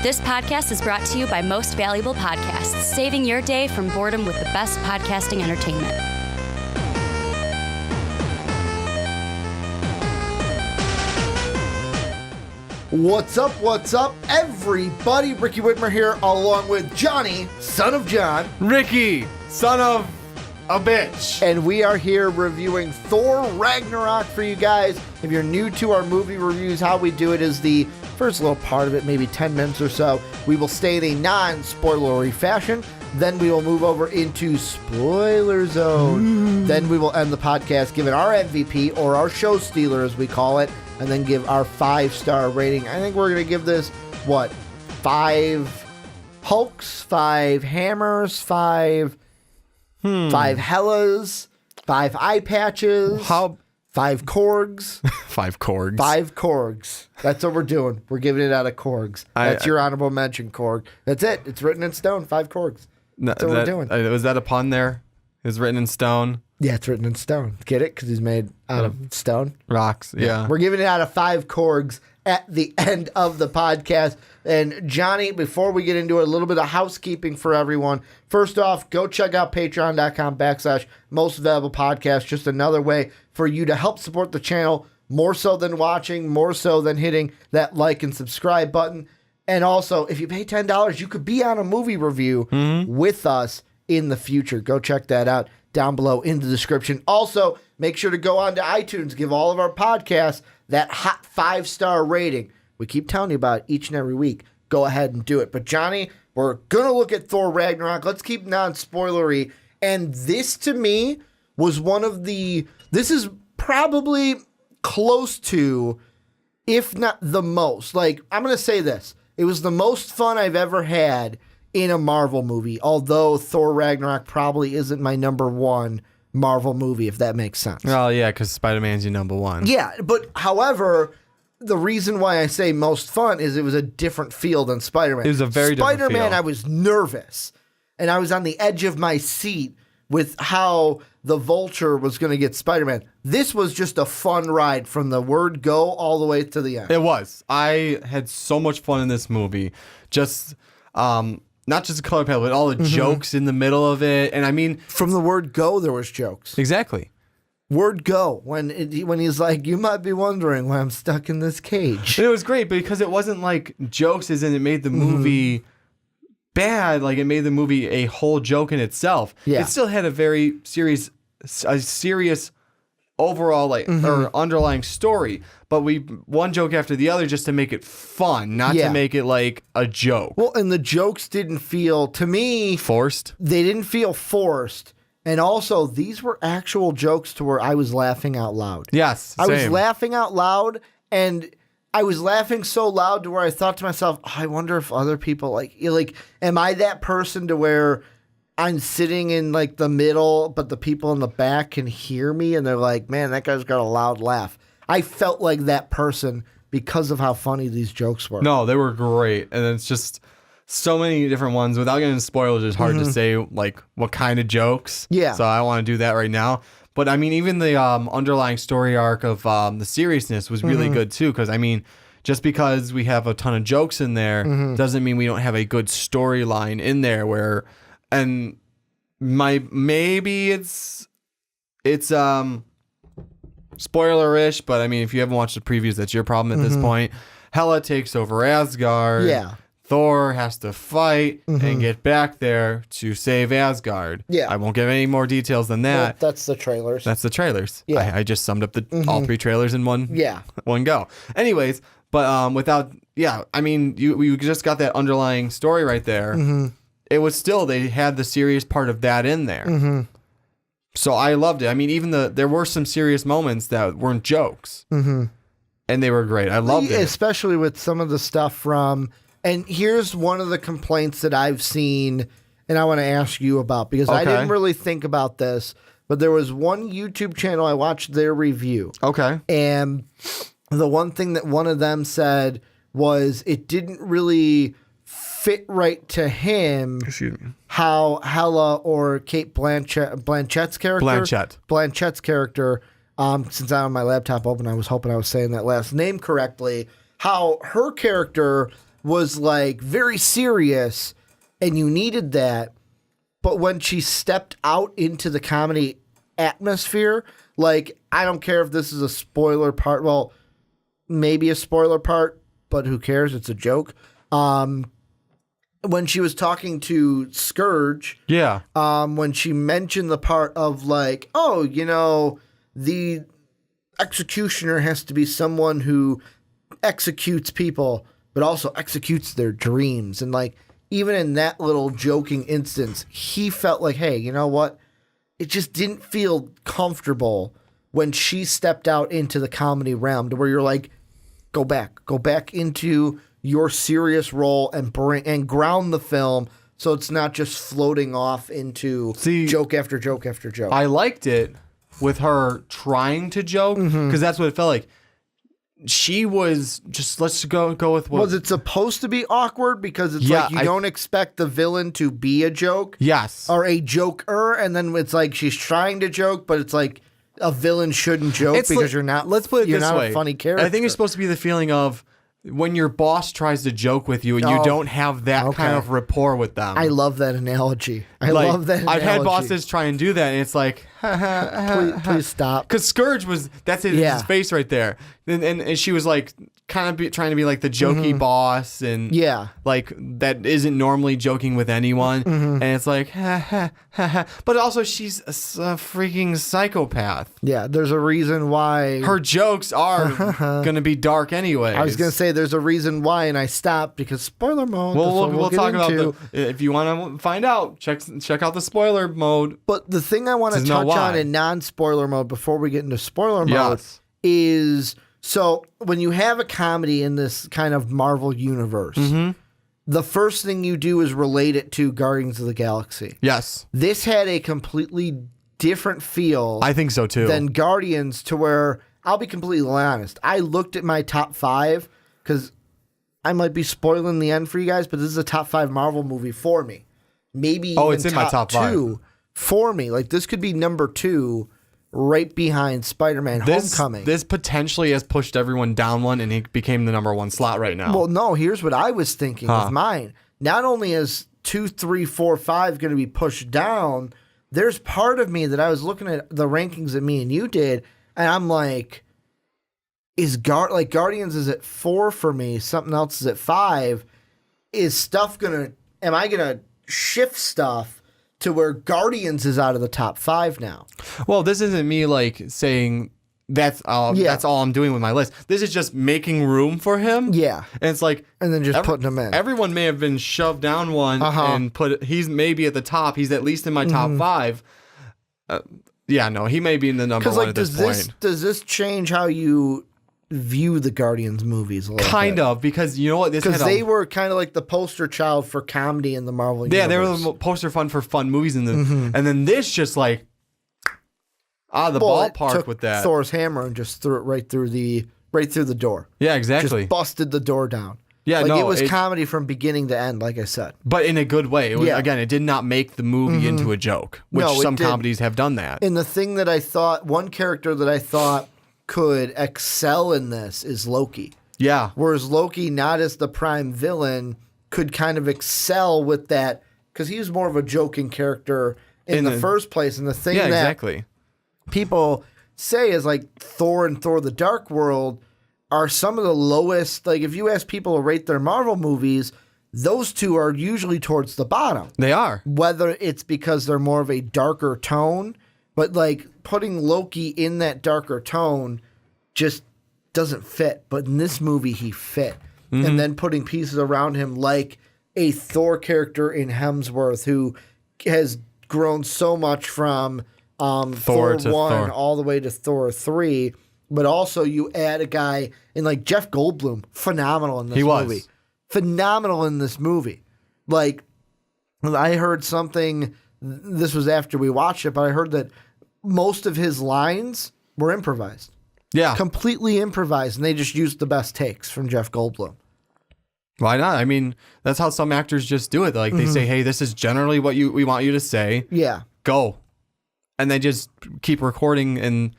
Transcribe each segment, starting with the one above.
This podcast is brought to you by Most Valuable Podcasts, saving your day from boredom with the best podcasting entertainment. What's up, everybody? Ricky Widmer here, along with Johnny, son of John. Ricky, son of a bitch. And we are here reviewing Thor Ragnarok for you guys. If you're new to our movie reviews, how we do it is the first little part of it, maybe 10 minutes or so, we will stay in a non-spoilery fashion. Then we will move over into spoiler zone. Then we will end the podcast giving our MVP, or our show stealer as we call it, and then give our 5-star rating. I think we're going to give this, 5 Hulks, 5 Hammers, 5 Hellas, 5 eye patches, 5 Korgs. 5 Korgs. 5 Korgs. That's what we're doing. We're giving it out of Korgs. That's your honorable mention, Korg. That's it. It's written in stone. 5 Korgs. That's what we're doing. Was that a pun there? It's written in stone? Yeah, it's written in stone. Get it? Because he's made out of stone. Rocks, yeah. We're giving it out of 5 Korgs at the end of the podcast. And Johnny, before we get into it, a little bit of housekeeping for everyone. First off, go check out patreon.com/Most Valuable Podcast. Just another way for you to help support the channel, more so than watching, more so than hitting that like and subscribe button. And also, if you pay $10, you could be on a movie review with us in the future. Go check that out down below in the description. Also, make sure to go on to iTunes, give all of our podcasts that hot 5-star rating. We keep telling you about it each and every week. Go ahead and do it. But Johnny, we're going to look at Thor Ragnarok. Let's keep non-spoilery. And this, to me, was one of the... This is probably close to, if not the most. Like, I'm going to say this. It was the most fun I've ever had in a Marvel movie, although Thor Ragnarok probably isn't my number one Marvel movie, if that makes sense. Well, yeah, because Spider-Man's your number one. Yeah, but however, the reason why I say most fun is it was a different feel than Spider-Man. It was a very different feel. Spider-Man, I was nervous, and I was on the edge of my seat with how the Vulture was going to get Spider-Man. This was just a fun ride from the word go all the way to the end. It was. I had so much fun in this movie. Just... not just the color palette, but all the jokes in the middle of it. And I mean... From the word go, there was jokes. Exactly. Word go. When he's like, you might be wondering why I'm stuck in this cage. And it was great because it wasn't like jokes as in it made the movie bad. Like it made the movie a whole joke in itself. Yeah. It still had a very serious overall or underlying story, but one joke after the other just to make it fun, not to make it like a joke. Well, and the jokes didn't feel, to me, forced. They didn't feel forced. And also, these were actual jokes to where I was laughing out loud. Yes, I was same. laughing out loud, and I was laughing so loud to where I thought to myself, oh, I wonder if other people like, am I that person to where I'm sitting in like the middle, but the people in the back can hear me and they're like, man, that guy's got a loud laugh. I felt like that person because of how funny these jokes were. No, they were great. And it's just so many different ones. Without getting into spoilers, it's hard to say like what kind of jokes. Yeah. So I don't want to do that right now. But I mean, even the underlying story arc of the seriousness was really good too. Because I mean, just because we have a ton of jokes in there doesn't mean we don't have a good storyline in there where... And maybe it's spoiler-ish, but I mean, if you haven't watched the previews, that's your problem at this point. Hela takes over Asgard. Yeah. Thor has to fight and get back there to save Asgard. Yeah. I won't give any more details than that. Well, that's the trailers. That's the trailers. Yeah. I just summed up all 3 trailers in one go. Anyways, but without, I mean, you just got that underlying story right there. It was still, they had the serious part of that in there. So I loved it. I mean, even there were some serious moments that weren't jokes. And they were great. I loved it. Especially with some of the stuff from, and here's one of the complaints that I've seen, and I want to ask you about, because I didn't really think about this, but there was one YouTube channel, I watched their review. Okay. And the one thing that one of them said was it didn't really fit right to him how Hela or Kate Blanchett's character. Blanchett's character. Since I have my laptop open, I was hoping I was saying that last name correctly. How her character was like very serious and you needed that. But when she stepped out into the comedy atmosphere, like, I don't care if this is a spoiler part. Well, maybe a spoiler part, but who cares? It's a joke. When she was talking to Scourge, when she mentioned the part of like, oh, you know, the executioner has to be someone who executes people, but also executes their dreams. And like, even in that little joking instance, he felt like, hey, you know what? It just didn't feel comfortable when she stepped out into the comedy realm to where you're like, go back into your serious role and ground the film so it's not just floating off into joke after joke after joke. I liked it with her trying to joke because that's what it felt like. She was just, let's go with what... Was it supposed to be awkward? Because it's like you don't expect the villain to be a joke. Yes. Or a joker, and then it's like she's trying to joke, but it's like a villain shouldn't joke because you're not... Let's put it you're this not way. A funny character. I think it's supposed to be the feeling of when your boss tries to joke with you and you don't have that kind of rapport with them. I love that analogy. Love that analogy. I've had bosses try and do that, and it's like... please stop. Because Scourge was... That's his face right there. And she was like kind of trying to be like the jokey boss and like that isn't normally joking with anyone. And it's like, but also she's a freaking psychopath. Yeah, there's a reason why her jokes are going to be dark anyway. I was going to say there's a reason why, and I stopped because spoiler mode. We'll talk about if you want to find out, check out the spoiler mode. But the thing I want to touch on in non-spoiler mode before we get into spoiler mode is... So when you have a comedy in this kind of Marvel universe, the first thing you do is relate it to Guardians of the Galaxy. Yes. This had a completely different feel. I think so too. Than Guardians, to where, I'll be completely honest, I looked at my top 5 because I might be spoiling the end for you guys, but this is a top 5 Marvel movie for me. Maybe even it's in my top 2 for me. Like, this could be number 2. Right behind Spider-Man Homecoming. This potentially has pushed everyone down one, and he became the number 1 slot right now. Well, no, here's what I was thinking with mine. Not only is 2, 3, 4, 5 going to be pushed down, there's part of me that I was looking at the rankings that me and you did, and I'm like, Guardians is at 4 for me, something else is at 5. Am I going to shift stuff to where Guardians is out of the top 5 now? Well, this isn't me like saying that's all I'm doing with my list. This is just making room for him. Yeah. And it's like... And then just putting him in. Everyone may have been shoved down one and he's maybe at the top. He's at least in my top 5. He may be in the number 1 at this point. Does this change how you view the Guardians movies a little kind bit? of, because you know what? Because they were kind of like the poster child for comedy in the Marvel universe. Yeah, they were the poster fun for fun movies in the and then this just like ballpark with that. Thor's hammer and just threw it right through the door. Yeah, exactly. Just busted the door down. Yeah, it was comedy from beginning to end, like I said. But in a good way. It was, again, it did not make the movie into a joke, which some comedies have done that. And the thing that I thought, one character that I thought could excel in this is Loki. Yeah. Whereas Loki, not as the prime villain, could kind of excel with that because he was more of a joking character in the first place. And the thing that people say is like Thor and Thor the Dark World are some of the lowest. Like if you ask people to rate their Marvel movies, those two are usually towards the bottom. They are. Whether it's because they're more of a darker tone, but like putting Loki in that darker tone just doesn't fit. But in this movie, he fit. And then putting pieces around him like a Thor character in Hemsworth who has grown so much from Thor 1 all the way to Thor 3. But also you add a guy in like Jeff Goldblum, phenomenal in this movie. Phenomenal in this movie. Like, I heard something, this was after we watched it, but I heard that most of his lines were improvised. Yeah. Completely improvised, and they just used the best takes from Jeff Goldblum. Why not? I mean, that's how some actors just do it. Like, they say, hey, this is generally what we want you to say. Yeah. Go. And they just keep recording, and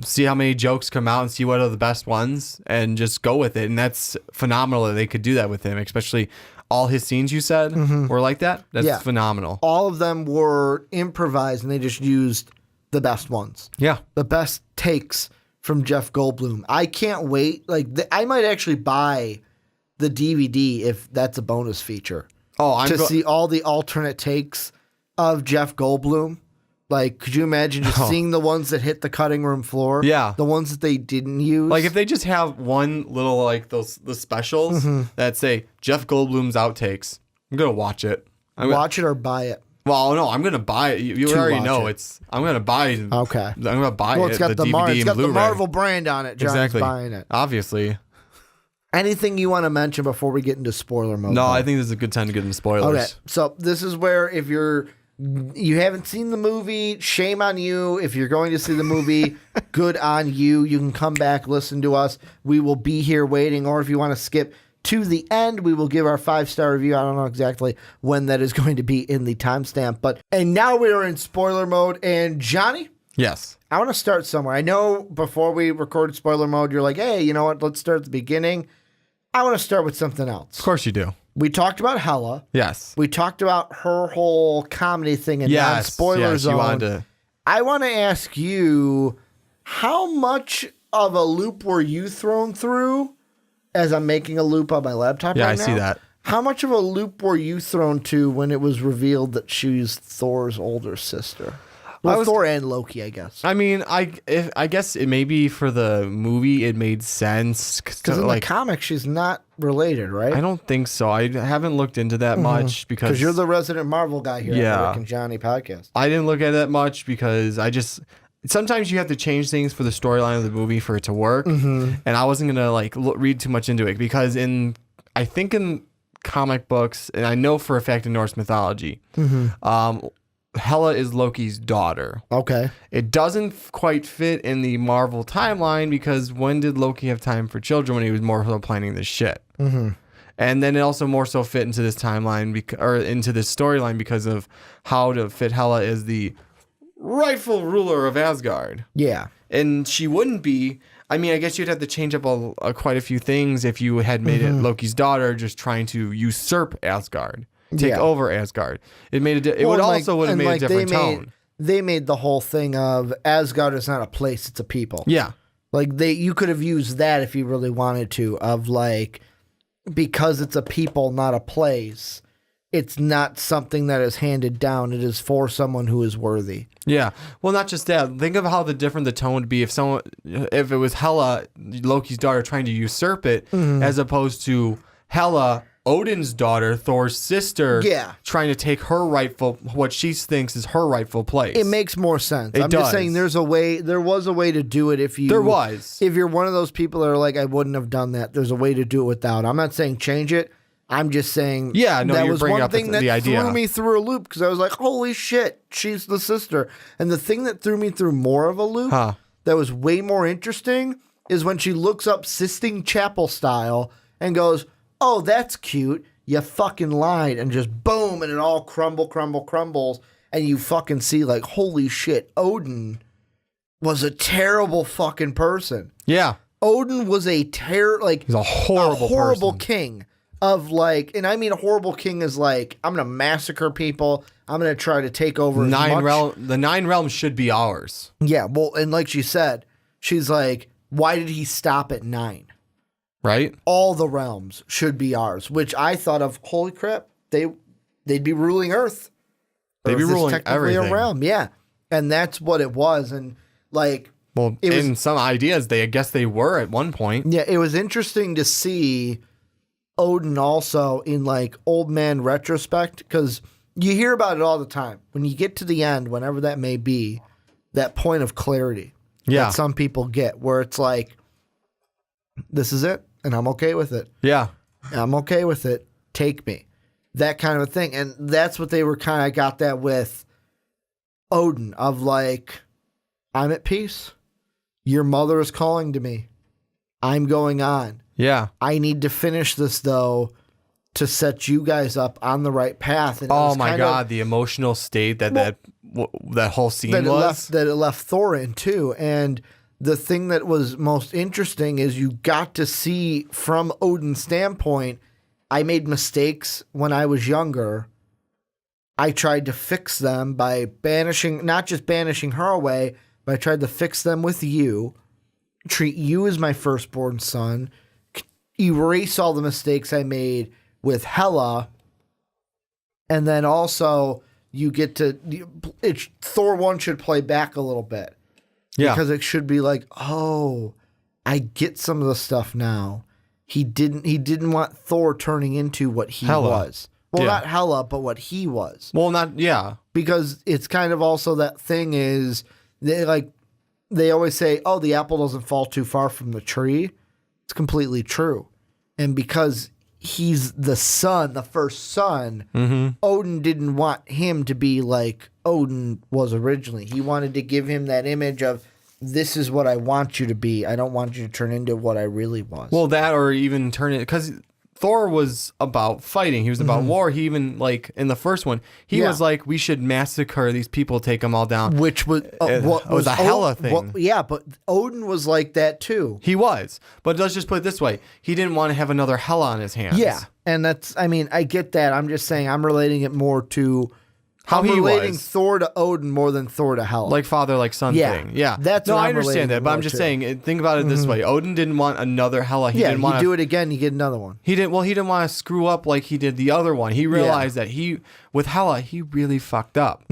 see how many jokes come out and see what are the best ones and just go with it. And that's phenomenal that they could do that with him, especially all his scenes you said were like that. That's phenomenal. All of them were improvised and they just used the best ones. Yeah. The best takes from Jeff Goldblum. I can't wait. Like I might actually buy the DVD if that's a bonus feature. Oh, see all the alternate takes of Jeff Goldblum. Like, could you imagine just seeing the ones that hit the cutting room floor? Yeah. The ones that they didn't use? Like, if they just have one little, like, the specials that say Jeff Goldblum's outtakes, I'm going to watch it. Watch it or buy it? Well, no, I'm going to buy it. You already know I'm going to buy it. Okay. I'm going to buy it's got the DVD it's got and Blu-ray. the Marvel brand on it. John's exactly. buying it. Obviously. Anything you want to mention before we get into spoiler mode? No, I think this is a good time to get into spoilers. Okay, so this is where if you haven't seen the movie, shame on you. If you're going to see the movie, good on you. You can come back, listen to us. We will be here waiting. Or if you want to skip to the end, we will give our 5-star review. I don't know exactly when that is going to be in the timestamp. And now we are in spoiler mode. And Johnny? Yes. I want to start somewhere. I know before we recorded spoiler mode, you're like, hey, you know what? Let's start at the beginning. I want to start with something else. Of course you do. We talked about Hela. Yes. We talked about her whole comedy thing in non-spoiler zone. I want to ask you, how much of a loop were you thrown through as I'm making a loop on my laptop right now? Yeah, I see that. How much of a loop were you thrown to when it was revealed that she's Thor's older sister? Well, Thor and Loki, I guess. I mean, I guess it maybe for the movie it made sense. Because in the comic, she's not related, right? I don't think so. I haven't looked into that much because you're the resident Marvel guy here on the Rick and Johnny podcast. I didn't look at that much because sometimes you have to change things for the storyline of the movie for it to work. And I wasn't gonna read too much into it because I think in comic books, and I know for a fact in Norse mythology, Hela is Loki's daughter. Okay. It doesn't quite fit in the Marvel timeline because when did Loki have time for children when he was more so planning this shit? And then it also more so fit into this timeline or into this storyline because of how to fit Hela as the rightful ruler of Asgard. Yeah. And she wouldn't be. I mean, I guess you'd have to change up quite a few things if you had made it Loki's daughter just trying to usurp Asgard. Take over Asgard. It made it would have made a different tone. They made the whole thing of Asgard is not a place, it's a people. Yeah. Like you could have used that if you really wanted to, of because it's a people, not a place, it's not something that is handed down. It is for someone who is worthy. Yeah. Well, not just that. Think of how different the tone would be if it was Hela, Loki's daughter, trying to usurp it, as opposed to Hela, Odin's daughter, Thor's sister, trying to take what she thinks is her rightful place. It makes more sense. I'm just saying there was a way to do it if you're one of those people that are like, I wouldn't have done that. There's a way to do it without. I'm not saying change it. I'm just saying that was one thing that threw me through a loop because I was like, holy shit, she's the sister. And the thing that threw me through more of a loop that was way more interesting is when she looks up Sistine Chapel style and goes, oh, that's cute. You fucking lied. And just boom, and it all crumbles. And you fucking see holy shit, Odin was a terrible fucking person. Yeah. Odin was a he's a horrible person. King of and I mean a horrible king is I'm going to massacre people. I'm going to try to take over the 9 realms should be ours. Yeah. Well, and like she said, she's like, why did he stop at 9? Right? All the realms should be ours, which I thought of, holy crap, they'd be ruling Earth. They'd be ruling technically everything. A realm, yeah. And that's what it was. And some ideas, I guess they were at one point. Yeah, it was interesting to see Odin also in old man retrospect, because you hear about it all the time. When you get to the end, whenever that may be, that point of clarity that some people get where it's this is it. And I'm okay with it. Yeah. I'm okay with it. Take me. That kind of a thing. And that's what they were kind of got that with Odin of I'm at peace. Your mother is calling to me. I'm going on. Yeah. I need to finish this though to set you guys up on the right path. And oh my God, the emotional state that whole scene was. That it left Thor in too. And the thing that was most interesting is you got to see from Odin's standpoint, I made mistakes when I was younger. I tried to fix them by not just banishing her away, but I tried to fix them with you, treat you as my firstborn son, erase all the mistakes I made with Hela, and then also you get to Thor 1 should play back a little bit. Yeah. Because it should be like, oh, I get some of the stuff now. He didn't want Thor turning into what he was. Well, not Hela, but what he was. Well, yeah. Because it's kind of also that thing is, they always say, oh, the apple doesn't fall too far from the tree. It's completely true. And because he's the son, the first son, Odin didn't want him to be like Odin was originally. He wanted to give him that image of, this is what I want you to be. I don't want you to turn into what I really was. Well, that or even turn it, because Thor was about fighting. He was about war. He even, in the first one, he was like, we should massacre these people, take them all down. Which was was a Hela thing. But Odin was like that too. He was. But let's just put it this way. He didn't want to have another Hela on his hands. Yeah. And I get that. I'm just saying I'm relating it more to how he relating was. Thor to Odin more than Thor to Hela. Like father, like son thing. Yeah. That's I understand that, but I'm just saying, think about it this way. Odin didn't want another Hela. He didn't want to do it again, you get another one. He didn't want to screw up like he did the other one. He realized that with Hela, he really fucked up.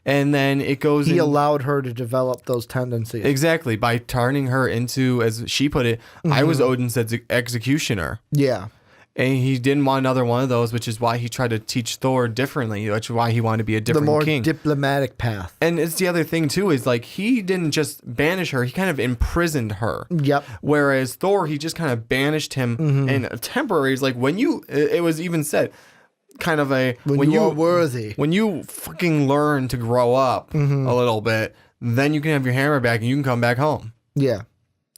And then it goes He allowed her to develop those tendencies. Exactly. By turning her into, as she put it, I was Odin's executioner. Yeah. And he didn't want another one of those, which is why he tried to teach Thor differently, which is why he wanted to be a different king. The more diplomatic path. And it's the other thing, too, is he didn't just banish her, he kind of imprisoned her. Yep. Whereas Thor, he just kind of banished him in a temporary, it was even said, kind of when you are worthy. When you fucking learn to grow up a little bit, then you can have your hammer back and you can come back home. Yeah.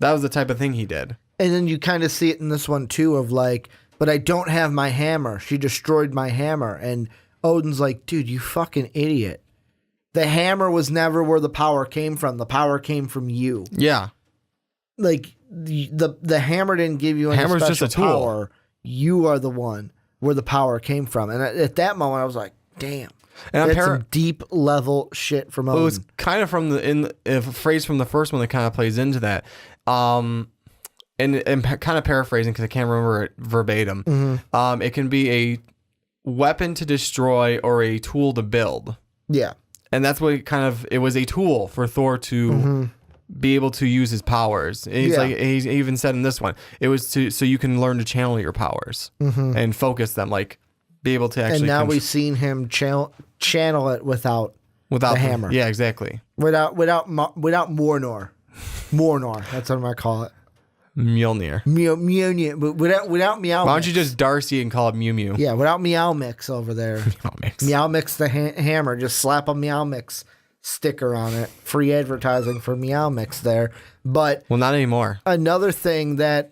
That was the type of thing he did. And then you kind of see it in this one, too, of but I don't have my hammer. She destroyed my hammer. And Odin's like, dude, you fucking idiot. The hammer was never where the power came from. The power came from you. Yeah. The hammer didn't give you any Hammer's special just a tool. power. You are the one where the power came from. And at that moment, I was like, damn. And that's some deep level shit from Odin. It was kind of from a phrase from the first one that kind of plays into that. And kind of paraphrasing because I can't remember it verbatim. It can be a weapon to destroy or a tool to build. Yeah. And that's what it was a tool for Thor to be able to use his powers. And he even said in this one, it was so you can learn to channel your powers and focus them, be able to actually. And now we've seen him channel it without the hammer. Yeah, exactly. Without Mjolnir. Mjolnir, that's what I'm going to call it. Mjolnir. Mjolnir, but without Meow. Why don't you just Darcy and call it Mew Mew? Yeah, without Meow Mix over there. Meow Mix the hammer. Just slap a Meow Mix sticker on it. Free advertising for Meow Mix there. But not anymore. Another scene I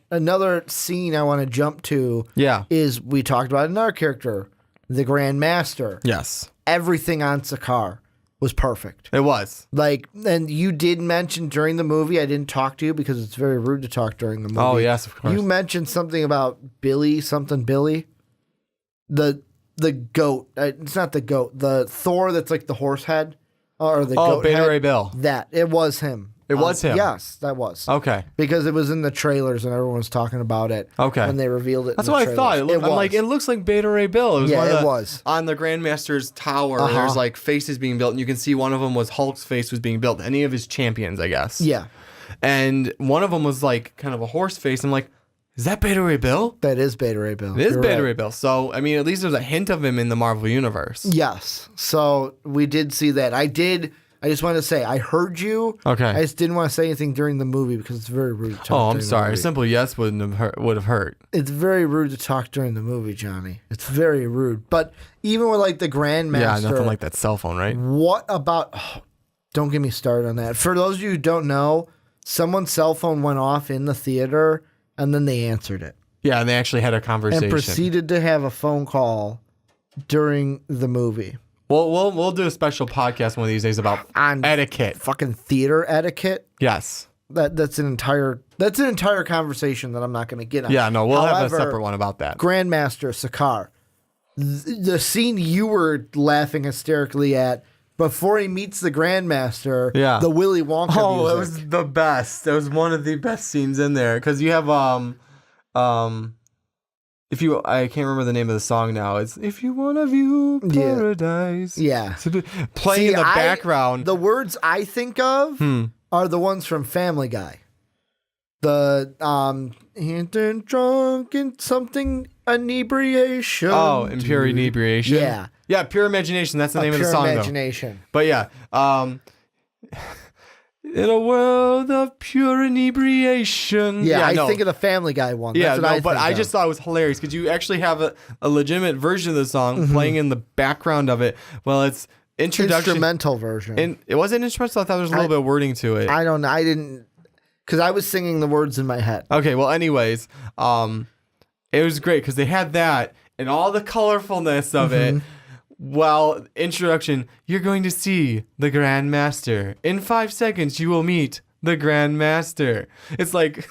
want to jump to. Is we talked about another character, the Grandmaster. Yes. Everything on Sakaar was perfect. It was. And you did mention during the movie, I didn't talk to you because it's very rude to talk during the movie. Oh, yes, of course. You mentioned something about Billy. The goat. It's not the goat. The Thor that's like the horse head. Or the goat Beta head. Ray Bill. That. It was him. It was him? Yes, that was. Okay. Because it was in the trailers and everyone was talking about it. Okay. When they revealed it. That's what I thought. It looks like Beta Ray Bill. It was. On the Grandmaster's tower, there's faces being built, and you can see one of them was Hulk's face was being built. Any of his champions, I guess. Yeah. And one of them was kind of a horse face. I'm like, is that Beta Ray Bill? That is Beta Ray Bill. It is Beta Ray Bill. So, at least there's a hint of him in the Marvel Universe. Yes. So, we did see that. I just wanted to say, I heard you. Okay. I just didn't want to say anything during the movie because it's very rude to talk I'm sorry. A simple yes would have hurt. It's very rude to talk during the movie, Johnny. It's very rude. But even with the Grandmaster. Yeah, nothing like that cell phone, right? What about... Oh, don't get me started on that. For those of you who don't know, someone's cell phone went off in the theater and then they answered it. Yeah, and they actually had a conversation. And proceeded to have a phone call during the movie. We'll do a special podcast one of these days about etiquette. Fucking theater etiquette. Yes. That's an entire conversation that I'm not going to get on. Yeah, no, we'll have a separate one about that. Grandmaster Sakaar, the scene you were laughing hysterically at before he meets the Grandmaster, the Willy Wonka music. It was the best. It was one of the best scenes in there because you have I can't remember the name of the song now. It's If You Wanna View Paradise. Yeah. Playing in the background. The words I think of are the ones from Family Guy. The drunk in something inebriation. Oh, impure inebriation. Yeah. Yeah, Pure Imagination. That's the name of the song. Pure Imagination. Though. But yeah, in a world of pure inebriation. Yeah, I think of the Family Guy one. That's I just thought it was hilarious because you actually have a legitimate version of the song playing in the background of it. Well, it's instrumental version. And it wasn't instrumental. I thought there was a little bit of wording to it. I don't know. I didn't, because I was singing the words in my head. Okay, well, anyways, it was great because they had that and all the colorfulness of it. Well, introduction, you're going to see the Grandmaster. In 5 seconds, you will meet the Grandmaster. It's like...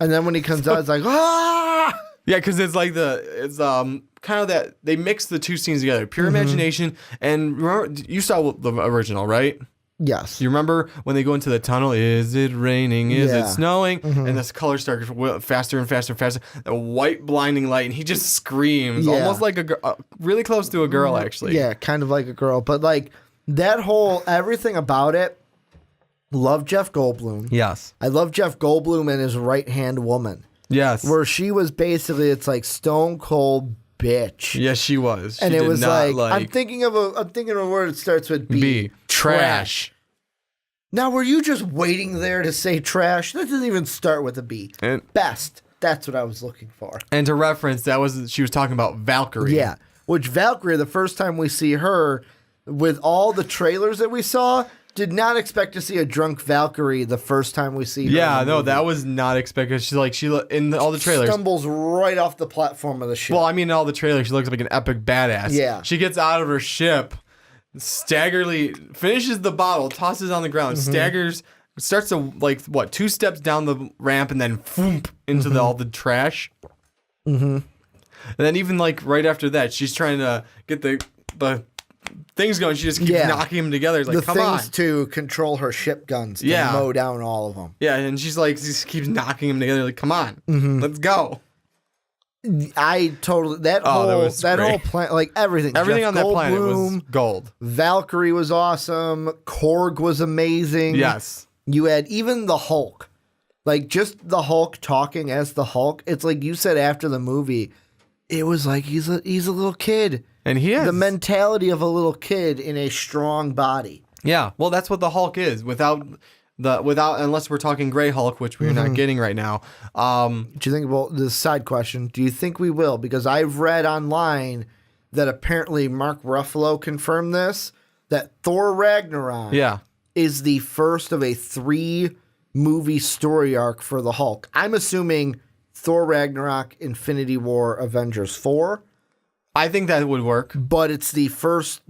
And then when he comes out, it's like, ah! Yeah, because it's like kind of that, they mix the two scenes together. Pure Imagination, and remember, you saw the original, right? Yes. You remember when they go into the tunnel, is it raining, is it snowing? And this color starts faster and faster and faster. A white blinding light, and he just screams, almost like really close to a girl, actually. Yeah, kind of like a girl. But like that whole, everything about it, love Jeff Goldblum. Yes. I love Jeff Goldblum and his right-hand woman. Yes. Where she was basically, it's like stone cold bitch. Yes, she was. And it was like, I'm thinking of a word that starts with B. Trash. Now, were you just waiting there to say trash? That doesn't even start with a B. Best. That's what I was looking for. And to reference, she was talking about Valkyrie. Yeah. Which Valkyrie, the first time we see her, with all the trailers that we saw, did not expect to see a drunk Valkyrie the first time we see her. Yeah, no, that was not expected. She in all the trailers stumbles right off the platform of the ship. Well, I mean, in all the trailers, she looks like an epic badass. Yeah. She gets out of her ship, staggerly finishes the bottle, tosses it on the ground, staggers, starts to 2 steps down the ramp, and then foomp into all the trash. And then even right after that, she's trying to get the things going. She just keeps knocking them together. It's like, come on. The things to control her ship guns to mow down all of them. Yeah, and she just keeps knocking them together. Like, come on, let's go. I totally that whole planet, everything Jeff on that planet was gold. Valkyrie was awesome. Korg was amazing. Yes, you had even the Hulk, just the Hulk talking as the Hulk. It's like you said after the movie, it was like he's a little kid. And he has the mentality of a little kid in a strong body. Yeah, well, that's what the Hulk is. Unless we're talking Gray Hulk, which we're not getting right now. Do you think about this side question? Do you think we will? Because I've read online that apparently Mark Ruffalo confirmed this, that Thor Ragnarok is the first of a 3-movie story arc for the Hulk. I'm assuming Thor Ragnarok, Infinity War, Avengers 4. I think that would work. But it's the first...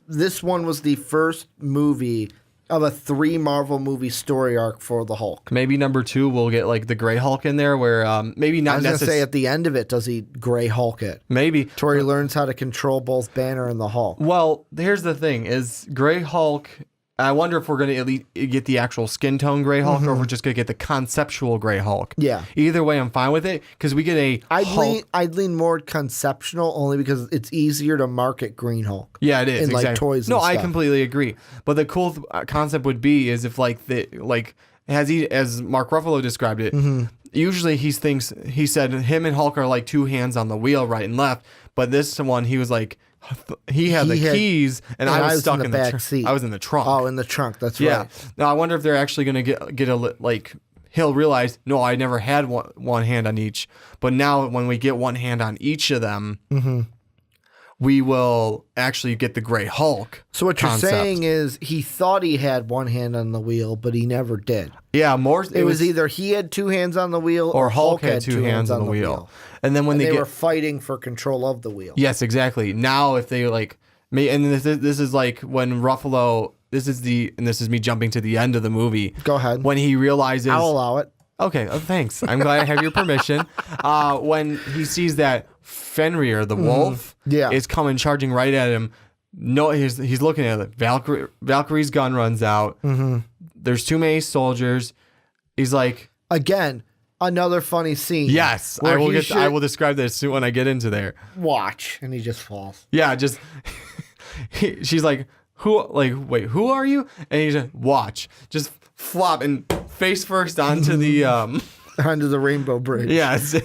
This one was the first movie of a 3 Marvel movie story arc for the Hulk. Maybe number 2 we'll get the Gray Hulk in there where maybe not necessarily... I was going to say at the end of it, does he Gray Hulk it? Maybe. To where he learns how to control both Banner and the Hulk. Well, here's the thing, is Gray Hulk... I wonder if we're going to at least get the actual skin tone Gray Hulk or if we're just going to get the conceptual Gray Hulk. Yeah. Either way, I'm fine with it because we get a Hulk. I'd lean more conceptual only because it's easier to market Green Hulk. Yeah, it is. In exactly. Toys and stuff. I completely agree. But the cool concept would be is if as Mark Ruffalo described it, usually he said him and Hulk are 2 hands on the wheel, right and left. But this one, he was he had the keys, and I was stuck in the back seat. I was in the trunk. Oh, in the trunk. That's right. Yeah. Now I wonder if they're actually going to get a he'll realize, no, I never had one hand on each, but now when we get one hand on each of them, we will actually get the Gray Hulk. So what you're saying is he thought he had one hand on the wheel, but he never did. Yeah, it was either he had 2 hands on the wheel or Hulk had 2 hands on the wheel. And then when they were fighting for control of the wheel. Yes, exactly. Now if they and this is when Ruffalo this is me jumping to the end of the movie. Go ahead. When he realizes, I'll allow it. Okay, thanks. I'm glad I have your permission. When he sees that Fenrir, the wolf, is coming charging right at him. No, he's looking at it. Valkyrie's gun runs out. There's too many soldiers. He's like, again, another funny scene. Yes, I will describe this when I get into there. Watch, and he just falls. Yeah, just she's like, wait, who are you? And he just watch, just flop and face first onto the onto the Rainbow Bridge. Yes.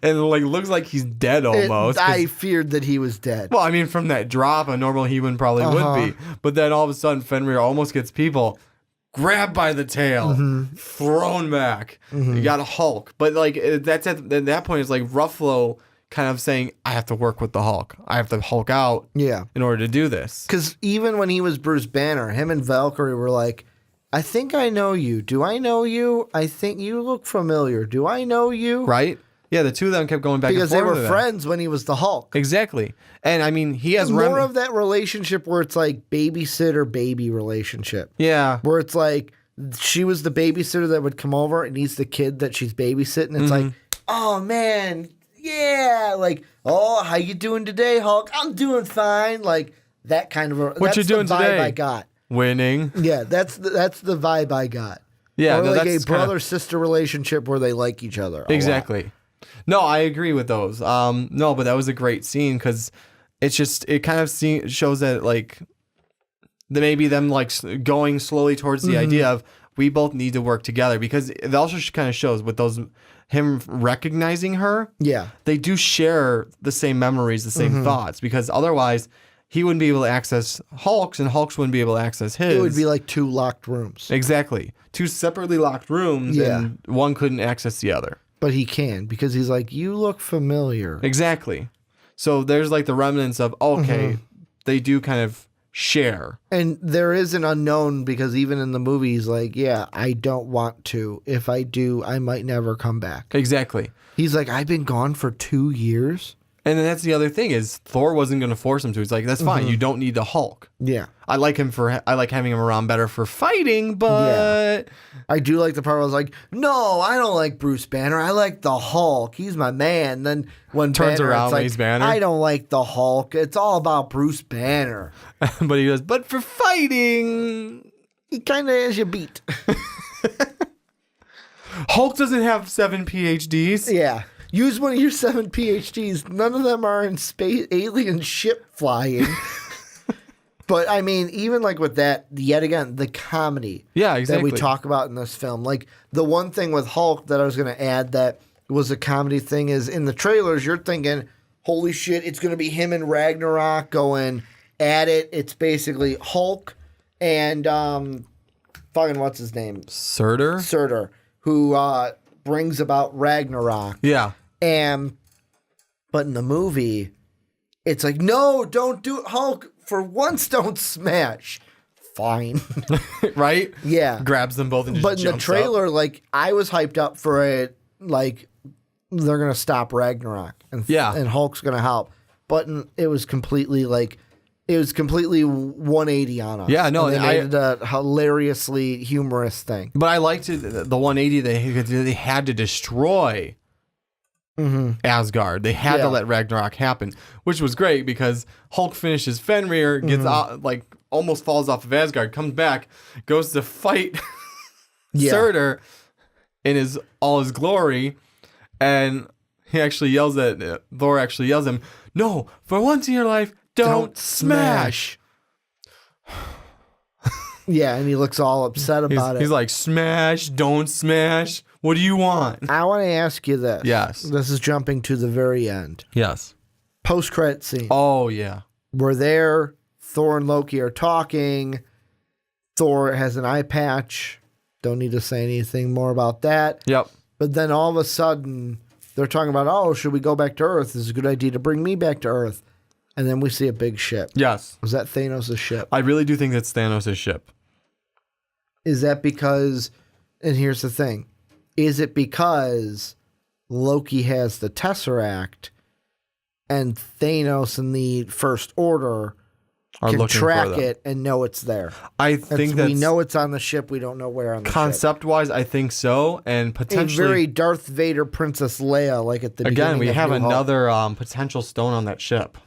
And looks like he's dead almost. I feared that he was dead. Well, I mean, from that drop, a normal human probably would be. But then all of a sudden, Fenrir almost gets people grabbed by the tail, thrown back. You got a Hulk. But that's at that point, it's like Ruffalo kind of saying, I have to work with the Hulk. I have to Hulk out in order to do this. Because even when he was Bruce Banner, him and Valkyrie were like, I think I know you. Do I know you? I think you look familiar. Do I know you? Right? Yeah, the two of them kept going back because and forth. Because they were friends when he was the Hulk. Exactly. And I mean, he has more of that relationship where it's like babysitter-baby relationship. Yeah. Where it's like she was the babysitter that would come over and he's the kid that she's babysitting. It's like, oh, man, yeah. Like, oh, how you doing today, Hulk? I'm doing fine. Like, that kind of what you doing the vibe today? I got. Winning. Yeah, that's the vibe I got. Yeah. Or like a brother-sister relationship where they like each other. Exactly. No, I agree with those. No, but that was a great scene because it kind of shows that maybe them going slowly towards the idea of we both need to work together, because it also kind of shows with him recognizing her. Yeah, they do share the same memories, the same thoughts, because otherwise he wouldn't be able to access Hulk's and Hulk's wouldn't be able to access his. It would be like two locked rooms. Exactly, two separately locked rooms, and one couldn't access the other. But he can, because he's like, you look familiar. Exactly. So there's the remnants of, they do kind of share. And there is an unknown, because even in the movie, he's like, yeah, I don't want to. If I do, I might never come back. Exactly. He's like, I've been gone for 2 years. And then that's the other thing is Thor wasn't going to force him to. He's like, that's fine. You don't need the Hulk. Yeah. I like having him around better for fighting, but I do like the part where I was like, no, I don't like Bruce Banner. I like the Hulk. He's my man. Then when turns Banner, around it's when he's Banner, I don't like the Hulk. It's all about Bruce Banner. But he goes, but for fighting, he kind of has you beat. Hulk doesn't have 7 PhDs. Yeah. Use one of your 7 PhDs. None of them are in space alien ship flying. But I mean, even with that, yet again, the comedy that we talk about in this film. The one thing with Hulk that I was going to add that was a comedy thing is in the trailers, you're thinking, holy shit, it's going to be him and Ragnarok going at it. It's basically Hulk and fucking what's his name? Surtur, who brings about Ragnarok. Yeah. But in the movie, it's like, no, don't do it, Hulk. For once, don't smash. Fine. Right? Yeah. Grabs them both and just But in the trailer, up. I was hyped up for it, they're going to stop Ragnarok. And Hulk's going to help. But it was completely, 180 on us. Yeah, no. And they made it a hilariously humorous thing. But I liked it, the 180 they had to destroy Asgard. They had to let Ragnarok happen, which was great because Hulk finishes Fenrir, gets out, almost falls off of Asgard, comes back, goes to fight Surtur in all his glory, and he actually yells at Thor. Actually yells at him, "No, for once in your life, don't smash." Yeah, and he looks all upset about it. He's like, "Smash, don't smash. What do you want?" I want to ask you this. Yes. This is jumping to the very end. Yes. Post-credit scene. Oh, yeah. We're there. Thor and Loki are talking. Thor has an eye patch. Don't need to say anything more about that. Yep. But then all of a sudden, they're talking about, oh, should we go back to Earth? This is a good idea to bring me back to Earth. And then we see a big ship. Yes. Was that Thanos' ship? I really do think that's Thanos' ship. Is that because, and here's the thing, is it because Loki has the Tesseract and Thanos and the First Order can track it and know it's there. I think that we know it's on the ship. We don't know where on the concept-wise, I think so, and potentially a very Darth Vader, Princess Leia, like at the beginning. Again, we have another potential stone on that ship.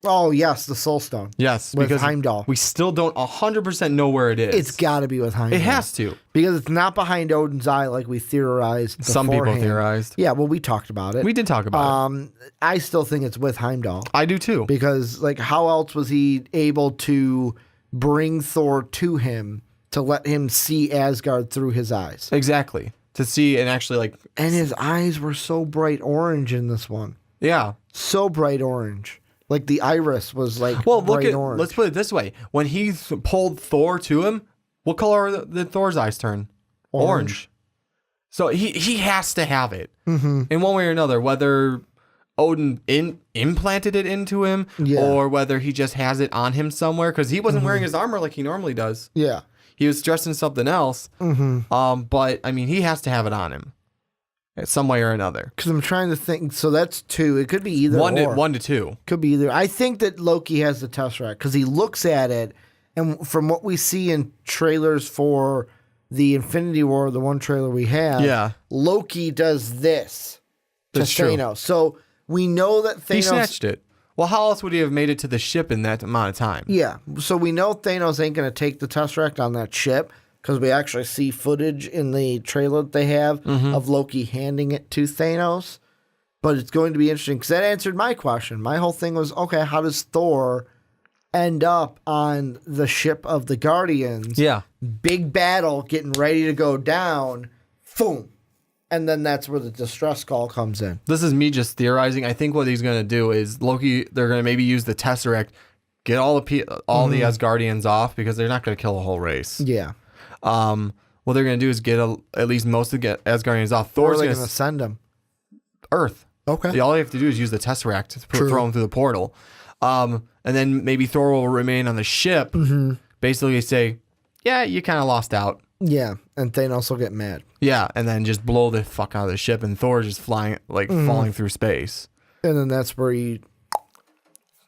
Oh yes, the Soul Stone. Yes, with because Heimdall. We still don't 100% know where it is. It's got to be with Heimdall. It has to, because it's not behind Odin's eye like we theorized. Some people theorized. Yeah, well, we talked about it. We did talk about it. I still think it's with Heimdall. I do too, because like, how else was he able to bring Thor to him to let him see Asgard through his eyes? Exactly, to see and actually like. And his eyes were so bright orange in this one. Yeah, so bright orange. Like the iris was like orange. Let's put it this way. When he pulled Thor to him, what color did Thor's eyes turn? Orange. So he has to have it in one way or another, whether Odin implanted it into him or whether he just has it on him somewhere, because he wasn't wearing his armor like he normally does. Yeah. He was dressed in something else. But, I mean, he has to have it on him. Some way or another. Because I'm trying to think. So that's two. It could be either one to two. Could be either. I think that Loki has the Tesseract because he looks at it, and from what we see in trailers for the Infinity War, the one trailer we have, Loki does this to Thanos. So we know that Thanos... He snatched it. Well, how else would he have made it to the ship in that amount of time? Yeah. So we know Thanos ain't going to take the Tesseract on that ship, because we actually see footage in the trailer that they have of Loki handing it to Thanos. But it's going to be interesting, because that answered my question. My whole thing was, okay, how does Thor end up on the ship of the Guardians? Yeah. Big battle, getting ready to go down. Boom. And then that's where the distress call comes in. This is me just theorizing. I think what he's going to do is Loki, they're going to maybe use the Tesseract, get all the Asgardians off, because they're not going to kill a whole race. Yeah. What they're going to do is get at least most of the Asgardians off. Thor's going to send them. Earth. Okay. All they have to do is use the Tesseract to throw them through the portal. And then maybe Thor will remain on the ship. Basically say, yeah, you kind of lost out. Yeah. And Thanos will get mad. Yeah. And then just blow the fuck out of the ship. And Thor's just flying, like falling through space. And then that's where he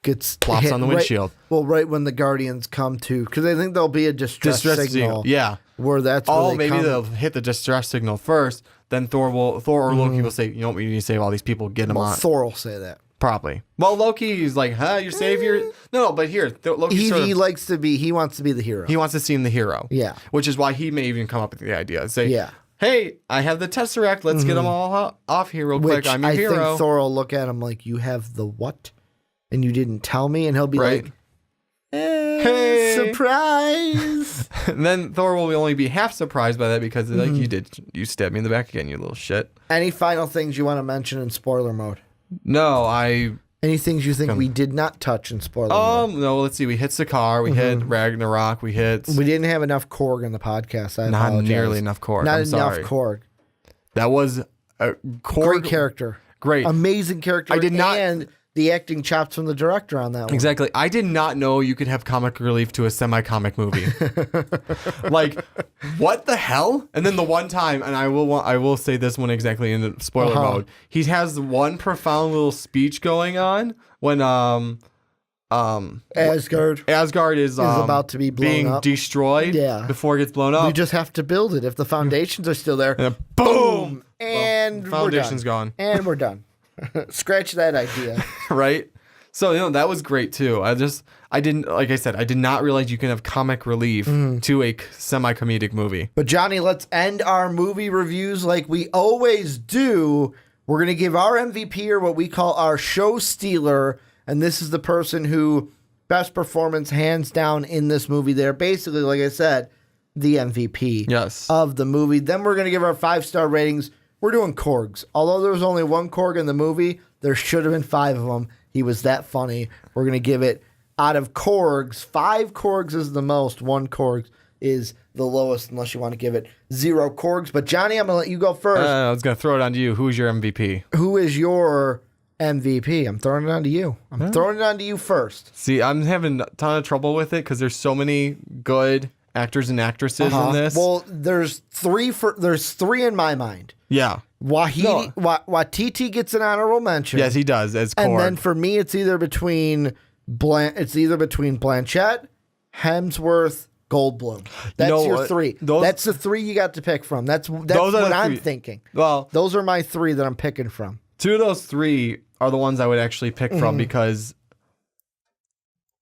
gets plops on the windshield. Right when the Guardians come to, because I think there'll be a distress signal. Yeah. Where that's where maybe they'll hit the distress signal first. Then Thor or Loki will say, you know what, we need to save all these people, get them on. Thor will say that. Probably. Well, Loki's like, your savior? No, but here, Loki he wants to be the hero. He wants to seem the hero. Yeah. Which is why he may even come up with the idea. Say, hey, I have the Tesseract. Let's get them all off here real quick. I'm your hero. I think Thor will look at him like, you have the what? And you didn't tell me? And he'll be like, hey, surprise. And then Thor will only be half surprised by that, because like, you stabbed me in the back again, you little shit. Any final things you want to mention in spoiler mode? No, Any things you think we did not touch in spoiler mode? No, let's see. We hit Sakaar, we hit Ragnarok, we didn't have enough Korg in the podcast. I not apologize. Nearly enough Korg. Not enough Korg. That was a Korg. Great character. Great. Amazing character. I did not... And the acting chops from the director on that one. Exactly. I did not know you could have comic relief to a semi-comic movie. Like, what the hell? And then the one time, and I will say this one exactly in the spoiler mode. He has one profound little speech going on when Asgard is about to be blown up. Destroyed before it gets blown up. We just have to build it. If the foundations are still there, and boom! And the foundation's gone. And we're done. Scratch that idea. Right? So, that was great too. I did not realize you can have comic relief to a semi-comedic movie. But Johnny, let's end our movie reviews like we always do. We're going to give our MVP, or what we call our show stealer, and this is the person who best performance hands down in this movie. They're basically, like I said, the MVP of the movie. Then we're going to give our 5-star ratings. We're doing Korgs. Although there was only one Korg in the movie, there should have been 5 of them. He was that funny. We're going to give it, out of Korgs, 5 Korgs is the most. 1 Korg is the lowest, unless you want to give it 0 Korgs. But Johnny, I'm going to let you go first. I was going to throw it on to you. Who's your MVP? Who is your MVP? I'm throwing it on to you. I'm throwing it on to you first. See, I'm having a ton of trouble with it because there's so many good actors and actresses in this. Well, there's 3 in my mind. Yeah. Waititi gets an honorable mention. Yes, he does, as Korg. And then for me, it's either between It's either between Blanchett, Hemsworth, Goldblum. That's your three. That's the three you got to pick from. That's what I'm thinking. Well, those are my three that I'm picking from. Two of those three are the ones I would actually pick from because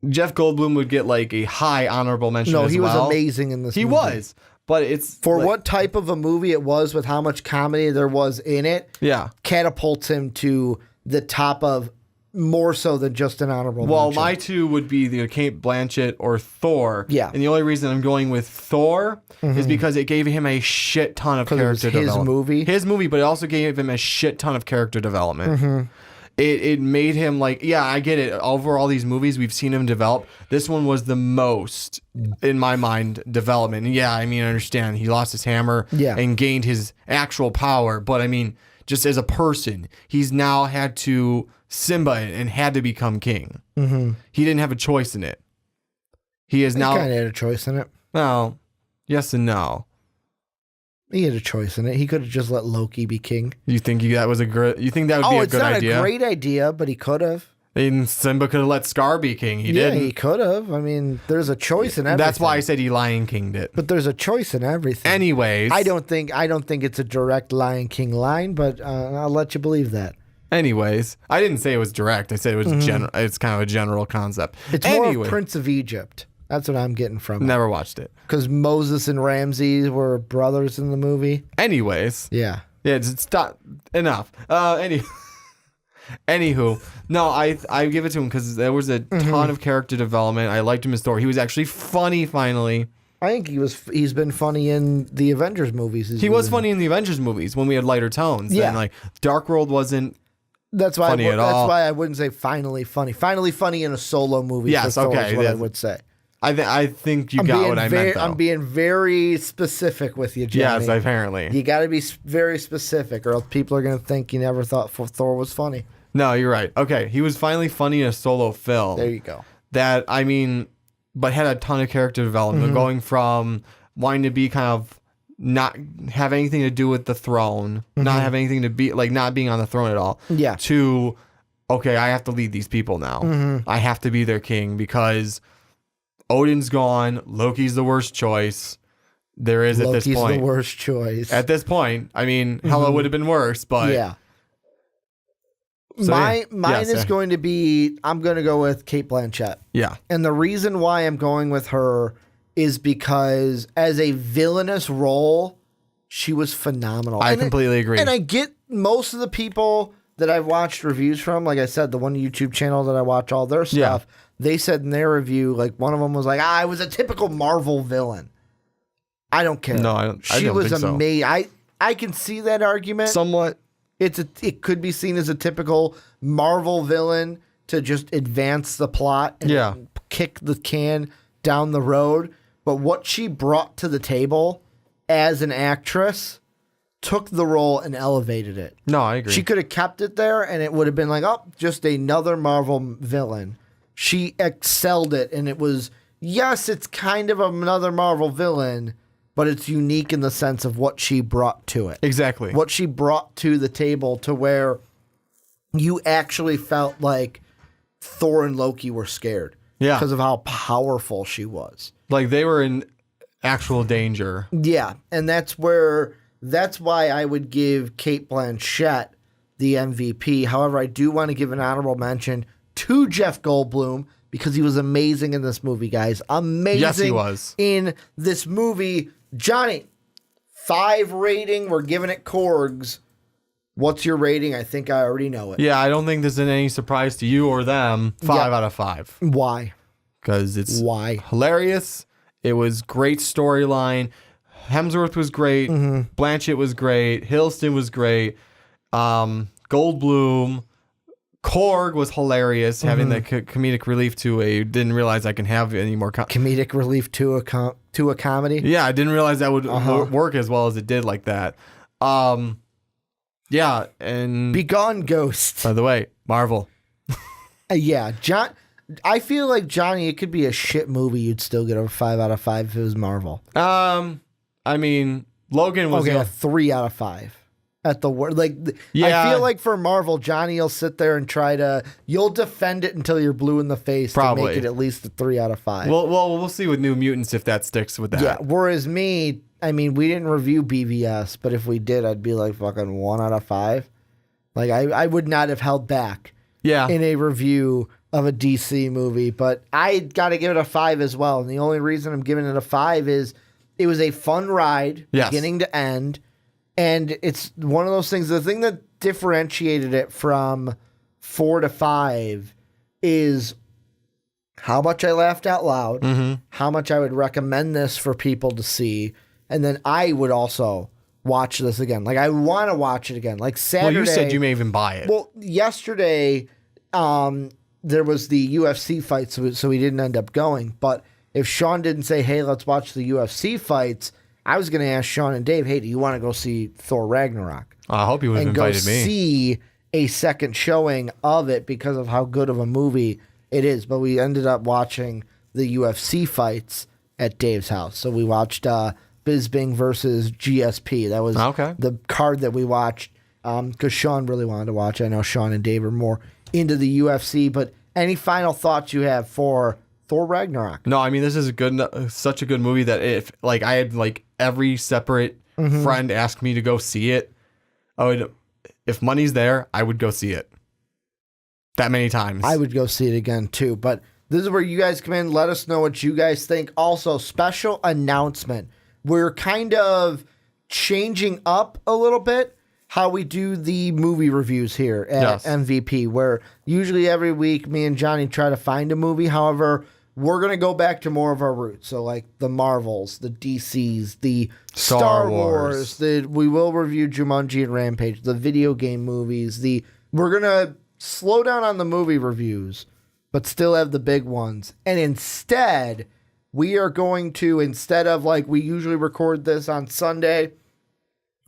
Jeff Goldblum would get like a high honorable mention. No, he was amazing in this movie. He was, but it's for what type of a movie it was with how much comedy there was in it. Yeah, catapults him to the top of more so than just an honorable mention. Well, my two would be the Cate Blanchett or Thor. Yeah, and the only reason I'm going with Thor is because it gave him a shit ton of character development. His movie, but it also gave him a shit ton of character development. It made him like, yeah, I get it. Over all these movies, we've seen him develop. This one was the most, in my mind, development. And yeah, I mean, I understand. He lost his hammer and gained his actual power. But I mean, just as a person, he's now had to Simba it and had to become king. He didn't have a choice in it. He kind of had a choice in it. Well, yes and no. He had a choice in it. He could have just let Loki be king. You think that would be a good idea? It's not a great idea, but he could have. And Simba could have let Scar be king. He didn't. Yeah, he could have. I mean, there's a choice in everything. That's why I said he Lion King'd it. But there's a choice in everything. Anyways, I don't think it's a direct Lion King line, but I'll let you believe that. Anyways, I didn't say it was direct. I said it was general. It's kind of a general concept. It's more of Prince of Egypt. That's what I'm getting from it. Never watched it. Because Moses and Ramses were brothers in the movie. Anyways. Yeah. Yeah, stop. Enough. Anywho, no, I give it to him because there was a ton of character development. I liked him as Thor. He was actually funny finally. I think he's been funny in the Avengers movies. He was funny in the Avengers movies when we had lighter tones. Yeah. And like Dark World wasn't funny at all. That's why I wouldn't say finally funny. Finally funny in a solo movie. Yes, okay. Is what I would say. I think you got what I meant, though. I'm being very specific with you, Johnny. Yes, apparently. You got to be very specific, or else people are going to think you never thought Thor was funny. No, you're right. Okay, he was finally funny in a solo film. There you go. That, I mean, but had a ton of character development, going from wanting to be kind of not have anything to do with the throne, not have anything to be, like, not being on the throne at all, to, okay, I have to lead these people now. I have to be their king because Odin's gone. Loki's the worst choice there is at this point. Loki's the worst choice. At this point. I mean, hell, it would have been worse, but... Yeah. So, mine is going to be... I'm going to go with Cate Blanchett. Yeah. And the reason why I'm going with her is because as a villainous role, she was phenomenal. I completely agree. And I get most of the people that I've watched reviews from, like I said, the one YouTube channel that I watch all their stuff... Yeah. They said in their review, like one of them was like, I was a typical Marvel villain. I don't care. No, I don't. She was amazing. I can see that argument. Somewhat. It could be seen as a typical Marvel villain to just advance the plot and kick the can down the road. But what she brought to the table as an actress took the role and elevated it. No, I agree. She could have kept it there and it would have been like, oh, just another Marvel villain. She excelled it, and it was, yes, it's kind of another Marvel villain, but it's unique in the sense of what she brought to it. Exactly. What she brought to the table to where you actually felt like Thor and Loki were scared. Yeah. Because of how powerful she was. Like, they were in actual danger. Yeah, and that's why I would give Cate Blanchett the MVP. However, I do want to give an honorable mention to Jeff Goldblum because he was amazing in this movie, guys. Amazing. Yes, he was. In this movie. Johnny, 5 rating. We're giving it Chords. What's your rating? I think I already know it. Yeah, I don't think this is any surprise to you or them. 5 out of 5. Why? Because it's hilarious. It was great storyline. Hemsworth was great. Blanchett was great. Hiddleston was great. Goldblum. Korg was hilarious, having the comedic relief to didn't realize I can have any more comedic relief to a comedy. Yeah, I didn't realize that would work as well as it did like that. Yeah, and Be Gone Ghost. By the way, Marvel. Yeah, I feel like Johnny, it could be a shit movie. You'd still get a 5 out of 5 if it was Marvel. I mean, Logan was a 3 out of 5. at the word. Like, yeah. I feel like for Marvel, Johnny will sit there and you'll defend it until you're blue in the face Probably. to make it at least a 3 out of 5. Well, we'll see with New Mutants if that sticks with that. Yeah. Whereas me, I mean, we didn't review BVS, but if we did, I'd be like fucking 1 out of 5. Like, I would not have held back in a review of a DC movie, but I got to give it a 5 as well. And the only reason I'm giving it a 5 is it was a fun ride, beginning to end. And it's one of those things, the thing that differentiated it from 4 to 5 is how much I laughed out loud, how much I would recommend this for people to see, and then I would also watch this again. Like, I want to watch it again. Like, Saturday... Well, you said you may even buy it. Well, yesterday, there was the UFC fight, so we didn't end up going. But if Sean didn't say, hey, let's watch the UFC fights... I was going to ask Sean and Dave, hey, do you want to go see Thor Ragnarok? I hope you would have invited me. And go see a second showing of it because of how good of a movie it is. But we ended up watching the UFC fights at Dave's house. So we watched Bisping versus GSP. That was the card that we watched because Sean really wanted to watch. I know Sean and Dave are more into the UFC. But any final thoughts you have for Thor Ragnarok? No, I mean, this is such a good movie that if like I had like every separate friend ask me to go see it, if money's there, I would go see it. That many times. I would go see it again too. But this is where you guys come in. Let us know what you guys think. Also, special announcement. We're kind of changing up a little bit how we do the movie reviews here at MVP, where usually every week me and Johnny try to find a movie. However, we're going to go back to more of our roots. So like the Marvels, the DCs, the Star Wars, we will review Jumanji and Rampage, the video game movies. We're going to slow down on the movie reviews, but still have the big ones. And instead, we are going to, instead of like we usually record this on Sunday,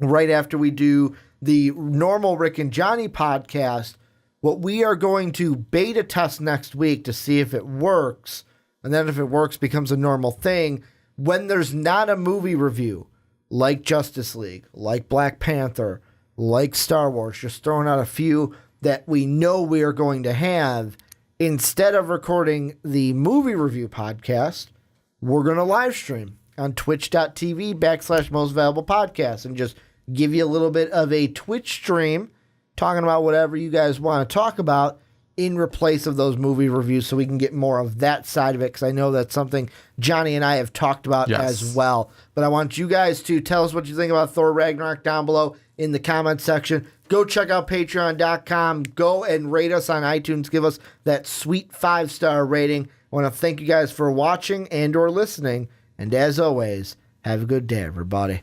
right after we do the normal Rick and Johnny podcast, what we are going to beta test next week to see if it works. And then if it works, becomes a normal thing. When there's not a movie review, like Justice League, like Black Panther, like Star Wars, just throwing out a few that we know we are going to have, instead of recording the movie review podcast, we're going to live stream on twitch.tv/most valuable podcast and just give you a little bit of a Twitch stream talking about whatever you guys want to talk about in replace of those movie reviews so we can get more of that side of it, because I know that's something Johnny and I have talked about as well. But I want you guys to tell us what you think about Thor Ragnarok down below in the comment section. Go check out patreon.com. Go and rate us on iTunes. Give us that sweet 5-star rating. I want to thank you guys for watching and or listening. And as always, have a good day, everybody.